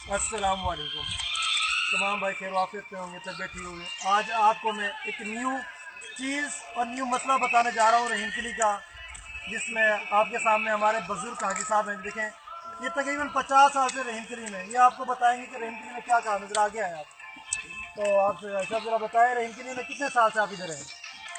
अस्सलाम वालेकुम। तमाम भाई खैर वाफियत पे होंगे, तबीयत ठीक होगी। आज आपको मैं एक न्यू चीज़ और न्यू मसला बताने जा रहा हूँ रहीमकिली का, जिसमें आपके सामने हमारे बुजुर्ग हाजी साहब हैं। देखें, ये तकरीबन 50 साल से रहीमकिली में, ये आपको बताएंगे कि रहीमकिली में क्या काम नजर आ गया है। आप तो आप सब जरा बताएं, रहीमकिली में कितने साल से आप इधर हैं?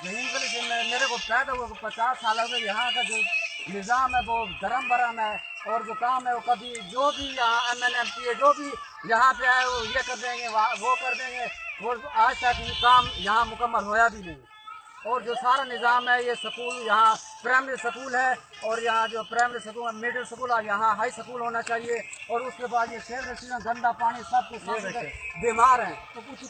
रहीमकिली से मेरे को पैदा हुआ 50 साल से। यहाँ का जो निज़ाम है वो धर्म भरम है, और जो काम है वो कभी जो भी यहाँ MNMP है जो भी यहाँ पे आए वो ये कर देंगे, वो कर देंगे। वो आज तक ये काम यहाँ मुकम्मल होया भी नहीं। और जो सारा निज़ाम है, ये स्कूल यहाँ प्राइमरी स्कूल है, और यहाँ जो प्राइमरी स्कूल मिडिल स्कूल है, यहाँ हाई स्कूल होना चाहिए। और उसके बाद ये सेवरेज गंदा पानी सब कुछ बीमार हैं। तो कुछ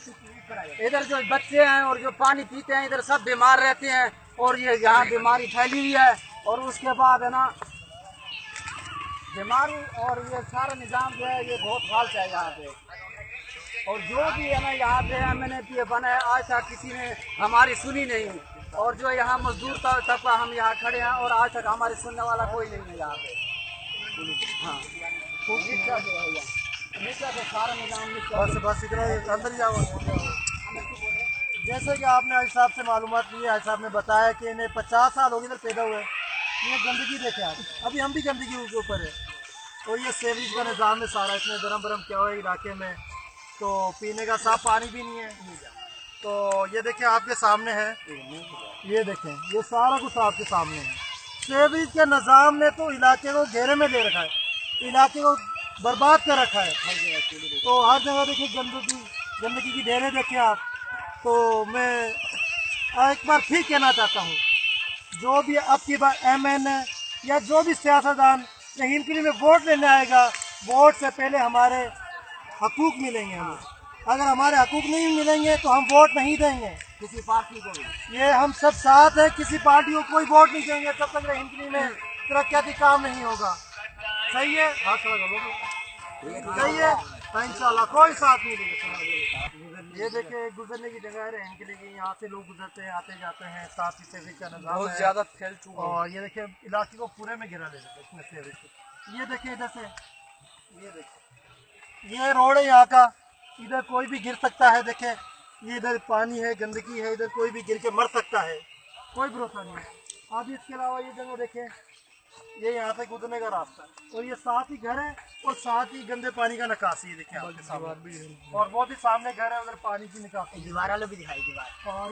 इधर जो बच्चे हैं और जो पानी पीते हैं इधर सब बीमार रहते हैं, और ये यहाँ बीमारी फैली हुई है। और उसके बाद है ना बीमारी, और ये सारा निज़ाम जो है ये बहुत फाल्ट है यहाँ पे। और जो भी है ना यहाँ पे MNMP बना है, आज तक किसी ने हमारी सुनी नहीं। और जो यहाँ मजदूर तबका हम यहाँ खड़े हैं, और आज तक हमारी सुनने वाला कोई नहीं है यहाँ पे। हाँ, नीचा तो सारा निज़ाम बस इतना अंदर जाओ। जैसे कि आपने आज साहब से मालूमात की, आज साहब ने बताया कि इन्हें 50 साल हो गए इधर पैदा हुए। ये गंदगी देखे आप, अभी हम भी गंदगी के ऊपर है। और ये सेविंग का निज़ाम है सारा, इसमें गरम गरम क्या हुआ इलाके में, तो पीने का साफ पानी भी नहीं है। तो ये देखें आपके सामने है, ये देखें ये सारा कुछ आपके सामने है। सेविंग के निज़ाम ने तो इलाके को घेरे में ले रखा है, इलाके को बर्बाद कर रखा है। तो हर जगह देखिए गंदगी की ढेरें देखें आप। तो मैं एक बार फिर कहना चाहता हूँ, जो भी अब की बार MN या जो भी सियासतदान रहीमकिली में वोट लेने आएगा, वोट से पहले हमारे हकूक मिलेंगे हमें। अगर हमारे हकूक नहीं मिलेंगे तो हम वोट नहीं देंगे किसी पार्टी को भी। ये हम सब साथ हैं, किसी पार्टी को कोई वोट नहीं देंगे जब तक रहीमकिली में तरक्याती काम नहीं होगा। सही है? सही है, इंशाल्लाह कोई साथ नहीं देगा। ये देखिए गुजरने की जगह है रहीमकिली की, यहाँ से लोग गुजरते हैं, आते जाते हैं, साथ ही सेविंग का निज़ाम बहुत है। ज़्यादा फैल चुका है। और ये देखिए इलाके को पूरे में गिरा ले जाता है इसमें सेविंग। ये देखिए इधर से, ये देखिए ये रोड है यहाँ का, इधर कोई भी गिर सकता है। देखें ये इधर पानी है, गंदगी है, इधर कोई भी गिर के मर सकता है, कोई भरोसा नहीं है। अब इसके अलावा ये जगह देखें, ये यहाँ से गुजरने का रास्ता है, और ये साथ ही घर है और साथ ही गंदे पानी का निकासी है। देखिए आपके सामने, और बहुत ही सामने घर है, उधर पानी की निकासी। दीवार वाले भी दिखाई दीवार। और